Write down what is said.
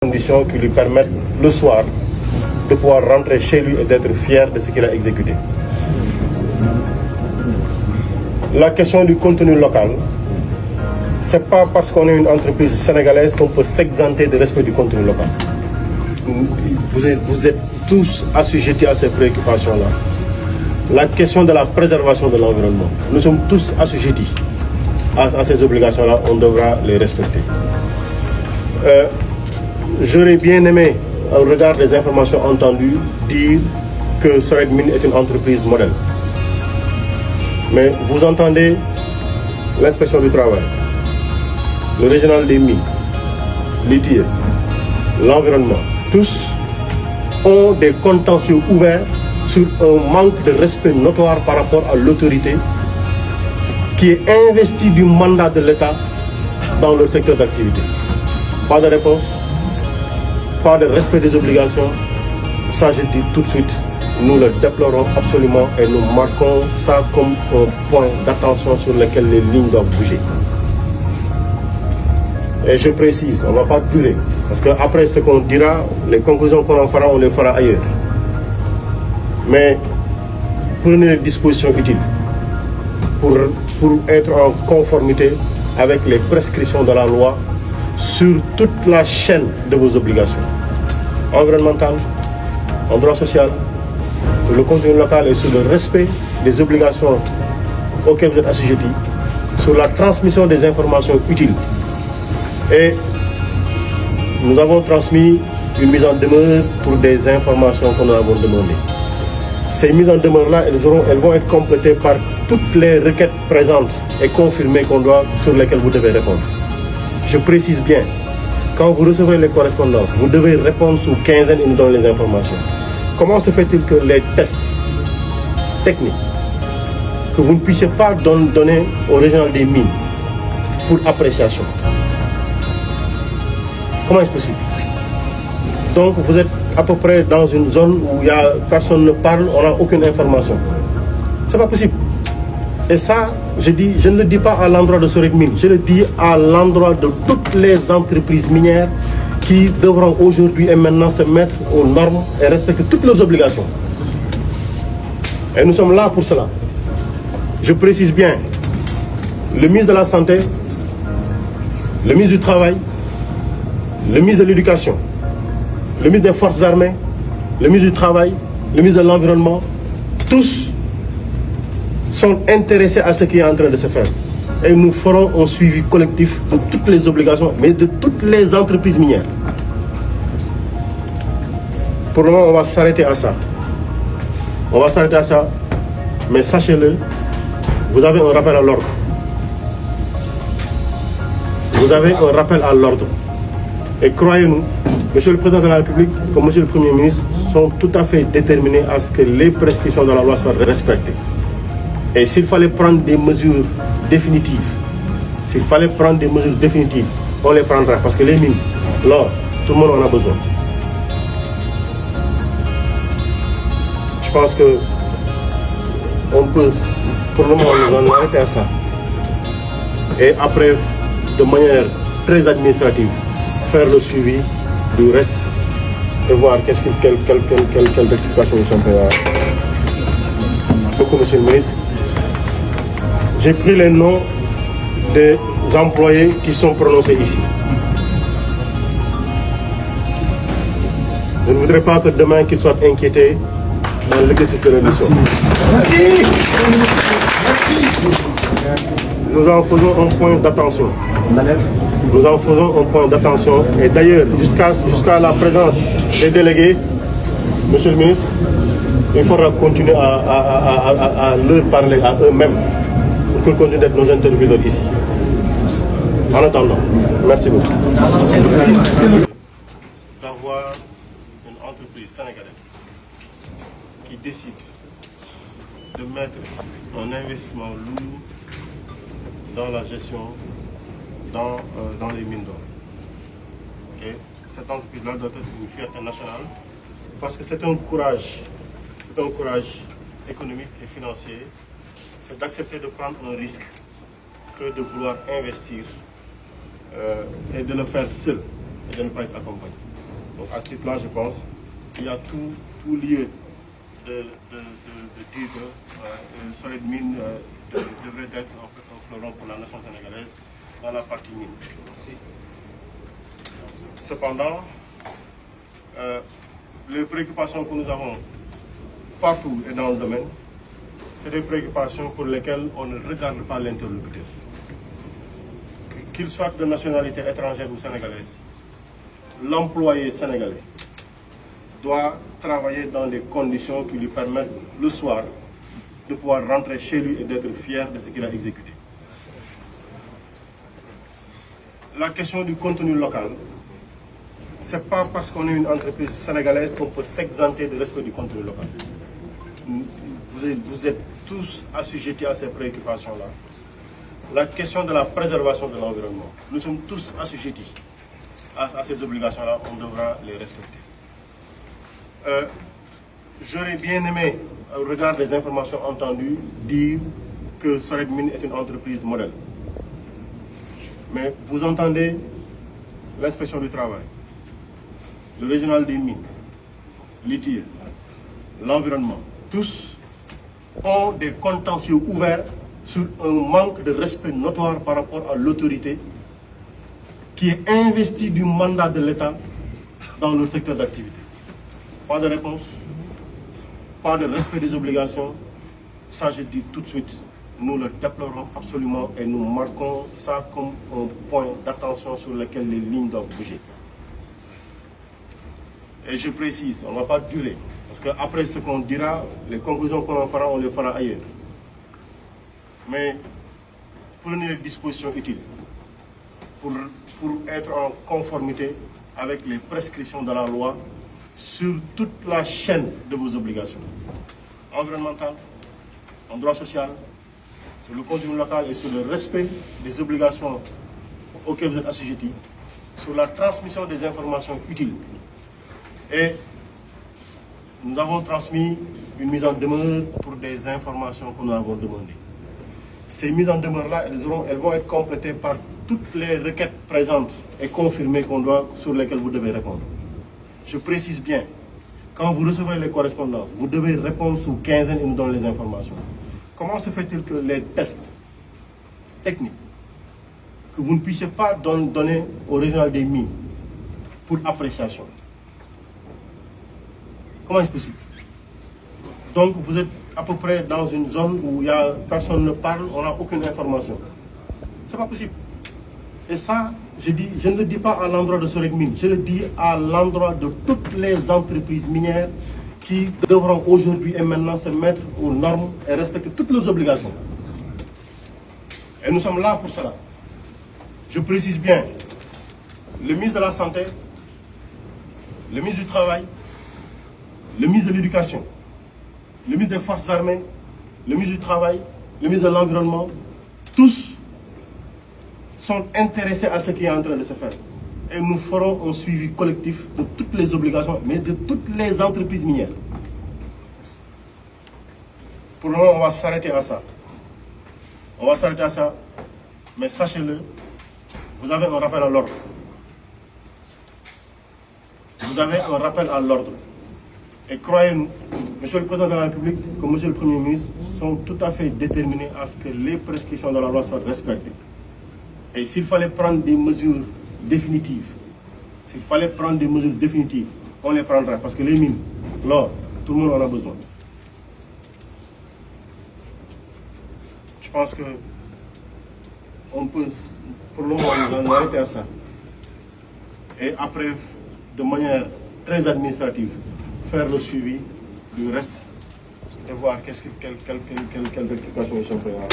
conditions qui lui permettent le soir de pouvoir rentrer chez lui et d'être fier de ce qu'il a exécuté. La question du contenu local, c'est pas parce qu'on est une entreprise sénégalaise qu'on peut s'exenter de respect du contenu local. Vous êtes tous assujettis à ces préoccupations-là. La question de la préservation de l'environnement, nous sommes tous assujettis à ces obligations-là, on devra les respecter. J'aurais bien aimé, au regard des informations entendues, dire que Soret Mines est une entreprise modèle. Mais vous entendez l'inspection du travail, le régional des mines, l'ITIE, l'environnement, tous ont des contentieux ouverts sur un manque de respect notoire par rapport à l'autorité qui est investie du mandat de l'État dans leur secteur d'activité. Pas de réponse, pas de respect des obligations. Ça, je dis tout de suite, nous le déplorons absolument et nous marquons ça comme un point d'attention sur lequel les lignes doivent bouger. Et je précise, on ne va pas durer, parce qu'après ce qu'on dira, les conclusions qu'on en fera, on les fera ailleurs. Mais prenez les dispositions utiles pour être en conformité avec les prescriptions de la loi sur toute la chaîne de vos obligations environnementales, en droit social, sur le contenu local et sur le respect des obligations auxquelles vous êtes assujettis, sur la transmission des informations utiles. Et nous avons transmis une mise en demeure pour des informations que nous avons demandées. Ces mises en demeure-là, elles vont être complétées par toutes les requêtes présentes et confirmées sur lesquelles vous devez répondre. Je précise bien, quand vous recevrez les correspondances, vous devez répondre sous quinzaine et nous donner les informations. Comment se fait-il que les tests techniques, que vous ne puissiez pas donner au régional des mines pour appréciation? Comment est-ce possible? Donc vous êtes à peu près dans une zone où personne ne parle, on n'a aucune information. C'est pas possible. Et ça, je ne le dis pas à l'endroit de Soret Mines, je le dis à l'endroit de toutes les entreprises minières qui devront aujourd'hui et maintenant se mettre aux normes et respecter toutes leurs obligations. Et nous sommes là pour cela. Je précise bien, le ministre de la Santé, le ministre du Travail, le ministre de l'Éducation, le ministre des Forces armées, le ministre du Travail, le ministre de l'Environnement, tous sont intéressés à ce qui est en train de se faire. Et nous ferons un suivi collectif de toutes les obligations, mais de toutes les entreprises minières. Pour le moment, on va s'arrêter à ça. On va s'arrêter à ça, mais sachez-le, vous avez un rappel à l'ordre. Vous avez un rappel à l'ordre. Et croyez-nous, Monsieur le Président de la République, comme Monsieur le Premier ministre, sont tout à fait déterminés à ce que les prescriptions de la loi soient respectées. Et s'il fallait prendre des mesures définitives, on les prendra. Parce que les mines, l'or, tout le monde en a besoin. Je pense que on peut, pour le moment, nous en arrêter à ça. Et après, de manière très administrative, faire le suivi du reste et voir quelle rectification ils sont faits. Beaucoup, Monsieur le Ministre. J'ai pris les noms des employés qui sont prononcés ici. Je ne voudrais pas que demain qu'ils soient inquiétés dans l'exercice de leur mission. Nous en faisons un point d'attention. Et d'ailleurs, jusqu'à la présence des délégués, Monsieur le Ministre, il faudra continuer à leur parler à eux-mêmes pour qu'ils continuent d'être nos interlocuteurs ici. En attendant, merci beaucoup. D'avoir une entreprise sénégalaise qui décide de mettre un investissement lourd dans la gestion, dans les mines d'or. Et cette entreprise-là doit être une fierté nationale parce que c'est un courage économique et financier, c'est d'accepter de prendre un risque que de vouloir investir et de le faire seul et de ne pas être accompagné. Donc à ce titre-là, je pense qu'il y a tout lieu de dire que Solid Mine devrait être en fait un fleuron pour la nation sénégalaise dans la partie mine. Merci. Cependant, les préoccupations que nous avons partout et dans le domaine, c'est des préoccupations pour lesquelles on ne regarde pas l'interlocuteur. Qu'il soit de nationalité étrangère ou sénégalaise, l'employé sénégalais doit travailler dans des conditions qui lui permettent le soir de pouvoir rentrer chez lui et d'être fier de ce qu'il a exécuté. La question du contenu local, ce n'est pas parce qu'on est une entreprise sénégalaise qu'on peut s'exenter de respect du contenu local. Vous êtes tous assujettis à ces préoccupations-là. La question de la préservation de l'environnement, nous sommes tous assujettis à ces obligations-là, on devra les respecter. J'aurais bien aimé, au regard des informations entendues, dire que Solid Mine est une entreprise modèle. Mais vous entendez l'inspection du travail, le régional des mines, l'ITIE, l'environnement, tous ont des contentieux ouverts sur un manque de respect notoire par rapport à l'autorité qui est investie du mandat de l'État dans leur secteur d'activité. Pas de réponse, pas de respect des obligations. Ça, je dis tout de suite, nous le déplorons absolument et nous marquons ça comme un point d'attention sur lequel les lignes doivent bouger. Et je précise, on ne va pas durer, parce qu'après ce qu'on dira, les conclusions qu'on en fera, on les fera ailleurs. Mais prenez les dispositions utiles pour être en conformité avec les prescriptions de la loi sur toute la chaîne de vos obligations environnementales, en droit social, sur le contenu local et sur le respect des obligations auxquelles vous êtes assujettis, sur la transmission des informations utiles. Et nous avons transmis une mise en demeure pour des informations que nous avons demandées. Ces mises en demeure-là, elles vont être complétées par toutes les requêtes présentes et confirmées sur lesquelles vous devez répondre. Je précise bien, quand vous recevrez les correspondances, vous devez répondre sous quinzaine et nous donner les informations. Comment se fait-il que les tests techniques, que vous ne puissiez pas donner au régional des mines pour appréciation? Comment est-ce possible? Donc vous êtes à peu près dans une zone où personne ne parle, on n'a aucune information. Ce n'est pas possible. Et ça, je ne le dis pas à l'endroit de Solid Mine, je le dis à l'endroit de toutes les entreprises minières qui devront aujourd'hui et maintenant se mettre aux normes et respecter toutes leurs obligations. Et nous sommes là pour cela. Je précise bien, le ministre de la Santé, le ministre du Travail, le ministre de l'Éducation, le ministre des Forces armées, le ministre du Travail, le ministre de l'Environnement, tous sont intéressés à ce qui est en train de se faire. Et nous ferons un suivi collectif de toutes les obligations, mais de toutes les entreprises minières. Pour le moment, on va s'arrêter à ça. On va s'arrêter à ça, mais sachez-le, vous avez un rappel à l'ordre. Vous avez un rappel à l'ordre. Et croyez-nous, Monsieur le Président de la République, comme Monsieur le Premier ministre, sont tout à fait déterminés à ce que les prescriptions de la loi soient respectées. Et s'il fallait prendre des mesures définitives, on les prendra. Parce que les mines, l'or, tout le monde en a besoin. Je pense que on peut, pour le moment, nous arrêter à ça. Et après, de manière très administrative, faire le suivi du reste et voir quelle rectification ils sont prêts à.